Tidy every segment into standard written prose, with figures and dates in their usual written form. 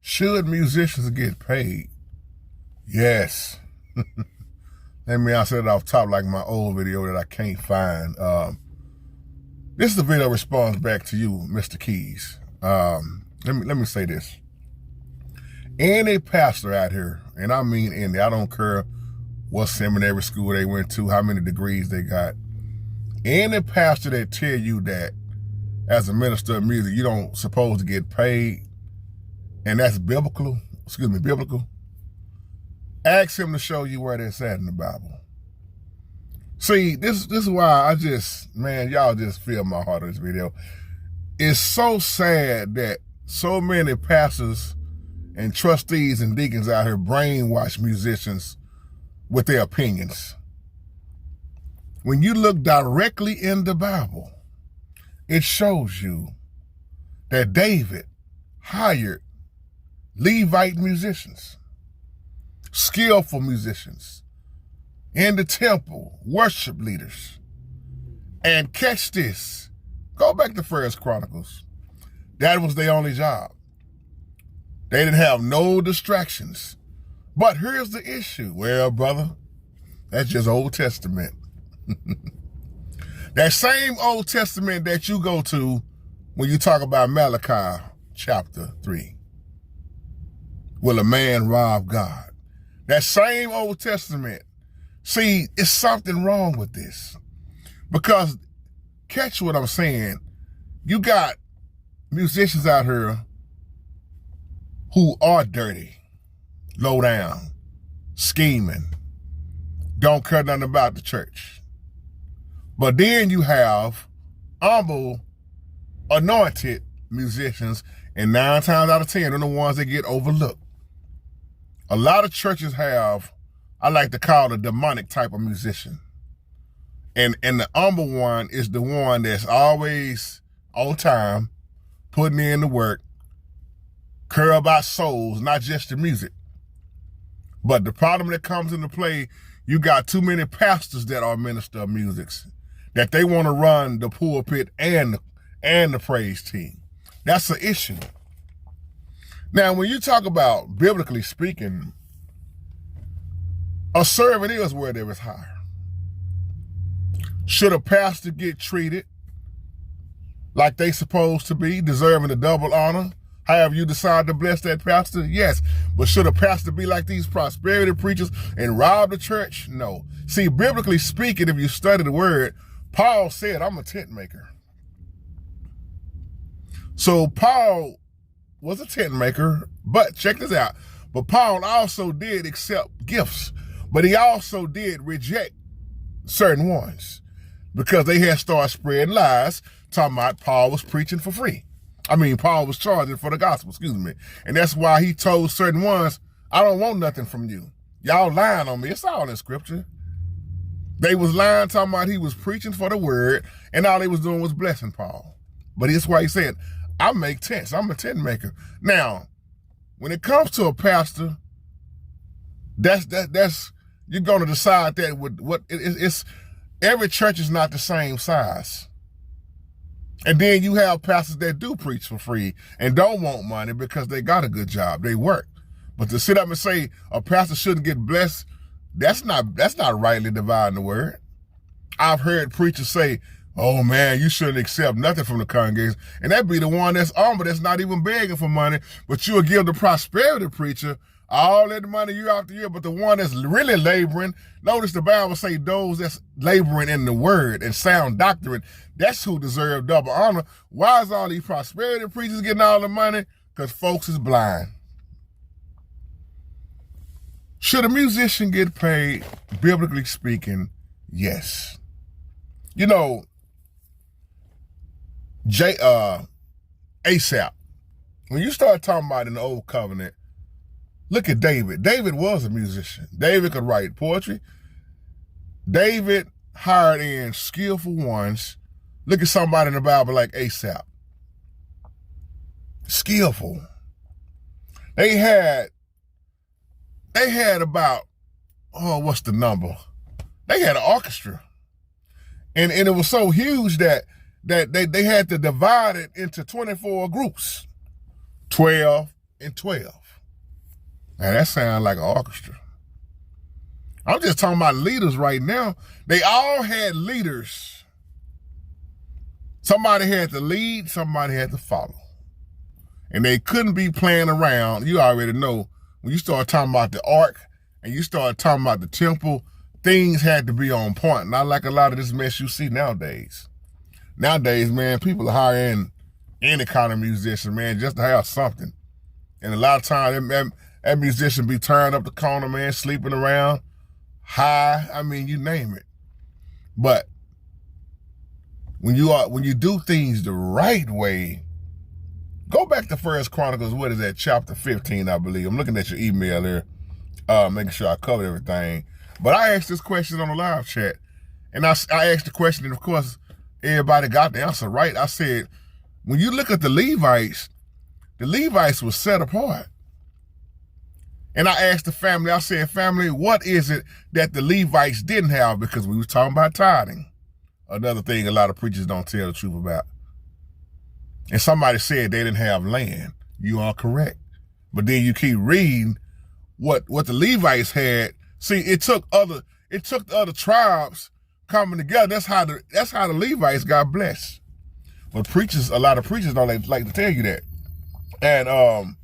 Should musicians get paid? Yes. Let me answer it off top like my old video that I can't find. This is the video response back to you, Mr. Keys. Let me say this. Any pastor out here, and I mean any, I don't care what seminary school they went to, how many degrees they got. Any pastor that tell you that as a minister of music, you don't supposed to get paid, and that's biblical, ask him to show you where that's at in the Bible. See, this is why y'all just feel my heart in this video. It's so sad that so many pastors and trustees and deacons out here brainwash musicians with their opinions. When you look directly in the Bible, it shows you that David hired Levite musicians, skillful musicians in the temple, worship leaders. And catch this, go back to 1 Chronicles. That was their only job. They didn't have no distractions. But here's the issue. Well, brother, that's just Old Testament. That same Old Testament that you go to when you talk about Malachi chapter 3. Will a man rob God? That same Old Testament. See, it's something wrong with this. Because, catch what I'm saying, you got musicians out here who are dirty, low down, scheming, don't care nothing about the church. But then you have humble, anointed musicians, and 9 times out of 10, they're the ones that get overlooked. A lot of churches have, I like to call it a demonic type of musician. And the humble one is the one that's always on time, putting in the work, care about souls, not just the music. But the problem that comes into play, you got too many pastors that are minister of music, that they want to run the pulpit and the praise team. That's the issue. Now, when you talk about, biblically speaking, a servant is where there is hire. Should a pastor get treated like they supposed to be, deserving a double honor? However you decide to bless that pastor, yes. But should a pastor be like these prosperity preachers and rob the church? No. See, biblically speaking, if you study the word, Paul said, I'm a tent maker. So Paul was a tent maker, but check this out. But Paul also did accept gifts, but he also did reject certain ones because they had started spreading lies, talking about Paul was preaching for free. Paul was charging for the gospel, And that's why he told certain ones, I don't want nothing from you. Y'all lying on me. It's all in scripture. They was lying, talking about he was preaching for the word, and all they was doing was blessing Paul. But that's why he said, I make tents. I'm a tent maker. Now, when it comes to a pastor, that's you're going to decide that with what it's. Every church is not the same size. And then you have pastors that do preach for free and don't want money because they got a good job. They work. But to sit up and say a pastor shouldn't get blessed, that's not rightly dividing the word. I've heard preachers say, oh man, you shouldn't accept nothing from the congregation. And that be the one that's humble, that's not even begging for money, but you'll give the prosperity preacher all that money year after year. But the one that's really laboring, notice the Bible say those that's laboring in the word and sound doctrine, that's who deserve double honor. Why is all these prosperity preachers getting all the money? Because folks is blind. Should a musician get paid? Biblically speaking, yes. You know, Asaph, when you start talking about in the old covenant, look at David. David was a musician. David could write poetry. David hired in skillful ones. Look at somebody in the Bible like Asaph. Skillful. They had about, what's the number? They had an orchestra. And it was so huge that they had to divide it into 24 groups. 12, and 12. Now that sounds like an orchestra. I'm just talking about leaders right now. They all had leaders. Somebody had to lead, somebody had to follow. And they couldn't be playing around. You already know, when you start talking about the ark and you start talking about the temple, things had to be on point. Not like a lot of this mess you see nowadays. Nowadays, man, people are hiring any kind of musician, man, just to have something. And a lot of times, that musician be turning up the corner, man, sleeping around, high, I mean, you name it. But when you do things the right way, go back to 1 Chronicles, what is that, chapter 15, I believe. I'm looking at your email there, making sure I covered everything. But I asked this question on the live chat, and I asked the question, and of course, everybody got the answer right. I said, when you look at the Levites were set apart. And I asked the family, I said, family, what is it that the Levites didn't have? Because we was talking about tithing. Another thing a lot of preachers don't tell the truth about. And somebody said they didn't have land. You are correct. But then you keep reading what the Levites had. See, it took the other tribes coming together. That's how the Levites got blessed. But a lot of preachers don't like to tell you that. And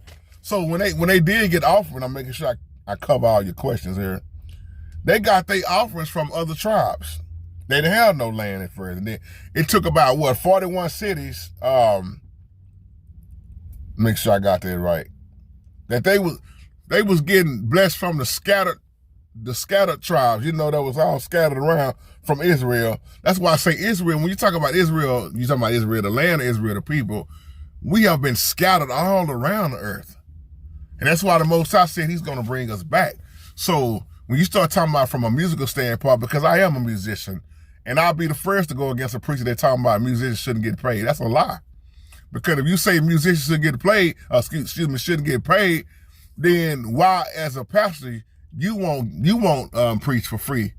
so when they did get offering, I'm making sure I cover all your questions here. They got their offerings from other tribes. They didn't have no land at first. And then it took about 41 cities. Make sure I got that right. That they was getting blessed from the scattered tribes, that was all scattered around from Israel. That's why I say Israel. When you talk about Israel, you talking about Israel, the land of Israel, the people. We have been scattered all around the earth. And that's why the Most High said he's going to bring us back. So when you start talking about from a musical standpoint, because I am a musician, and I'll be the first to go against a preacher that talking about musicians shouldn't get paid. That's a lie. Because if you say musicians shouldn't get paid, shouldn't get paid, then why, as a pastor, you won't preach for free?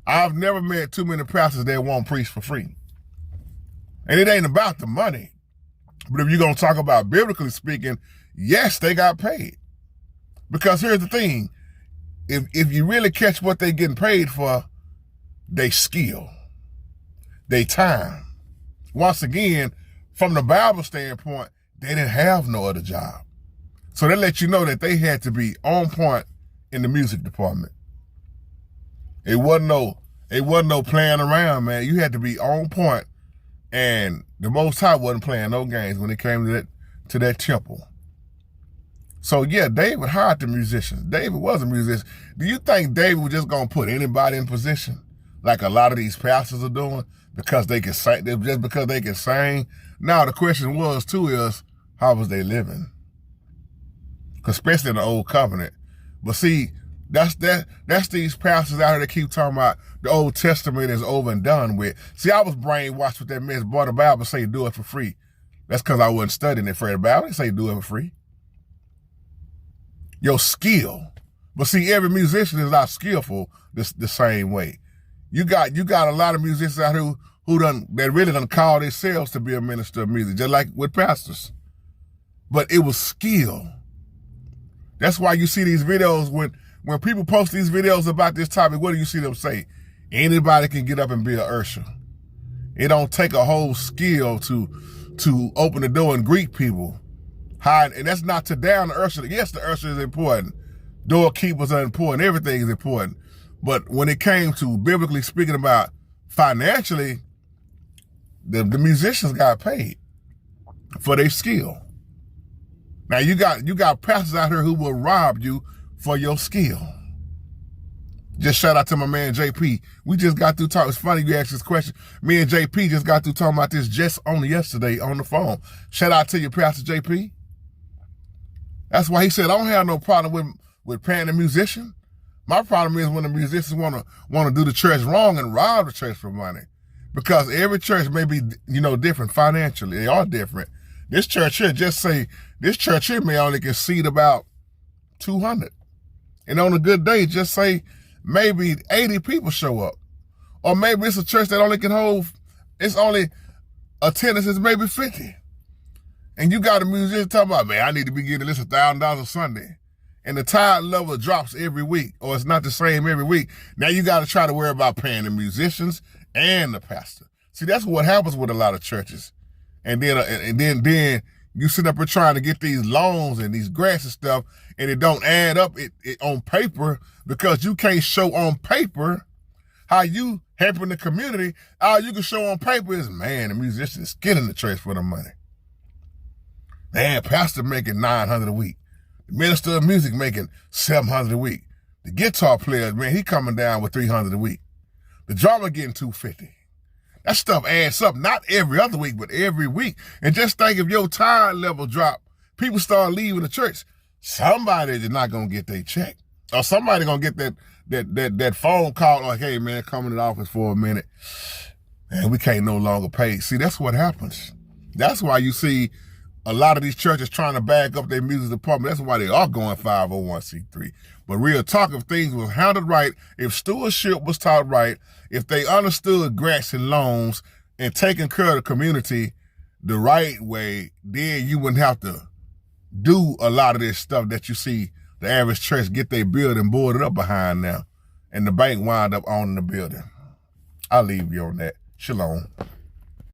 I've never met too many pastors that won't preach for free. And it ain't about the money. But if you're going to talk about biblically speaking, yes, they got paid. Because here's the thing. If you really catch what they're getting paid for, they skill, they time. Once again, from the Bible standpoint, they didn't have no other job. So they let you know that they had to be on point in the music department. It wasn't no playing around, man. You had to be on point. And the Most High wasn't playing no games when it came to that temple. So yeah, David hired the musicians. David was a musician. Do you think David was just going to put anybody in position like a lot of these pastors are doing because they can sing, just because they can sing? Now the question was too is, how was they living? Especially in the old covenant. But see, that's these pastors out here that keep talking about the Old Testament is over and done with. See, I was brainwashed with that mess. Boy, the Bible say do it for free. That's because I wasn't studying it for the Bible. It say do it for free. Your skill. But see, every musician is not skillful the same way. You got a lot of musicians out here that really done call themselves to be a minister of music, just like with pastors. But it was skill. That's why you see these videos when people post these videos about this topic, what do you see them say? Anybody can get up and be an usher. It don't take a whole skill to open the door and greet people. And that's not to down the usher. Yes, the usher is important. Doorkeepers are important. Everything is important. But when it came to biblically speaking about financially, the musicians got paid for their skill. Now you got pastors out here who will rob you for your skill. Just shout out to my man JP. We just got through talking. It's funny you asked this question. Me and JP just got through talking about this just only yesterday on the phone. Shout out to you, Pastor JP. That's why he said I don't have no problem with paying a musician. My problem is when the musicians want to do the church wrong and rob the church for money. Because every church may be, different financially. They are different. This church here may only can seat about 200. And on a good day, just say maybe 80 people show up. Or maybe it's a church that only can hold, its only attendance is maybe 50. And you got a musician talking about, man, I need to be getting at least $1,000 a Sunday. And the tithe level drops every week, or it's not the same every week. Now you got to try to worry about paying the musicians and the pastor. See, that's what happens with a lot of churches. And then you sit up here trying to get these loans and these grants and stuff, and it don't add up it on paper, because you can't show on paper how you helping the community. All you can show on paper is, man, the musician is getting the church for the money. Man, pastor making $900 a week. The minister of music making $700 a week. The guitar player, man, he coming down with $300 a week. The drummer getting $250. That stuff adds up, not every other week, but every week. And just think, if your tithe level drop, people start leaving the church, somebody is not going to get their check. Or somebody going to get that phone call like, hey, man, come in the office for a minute. And we can't no longer pay. See, that's what happens. That's why you see a lot of these churches trying to back up their music department. That's why they are going 501c3. But real talk, if things was handled right, if stewardship was taught right, if they understood grants and loans and taking care of the community the right way, then you wouldn't have to do a lot of this stuff that you see the average church get their building boarded up behind now, and the bank wind up owning the building. I'll leave you on that. Shalom.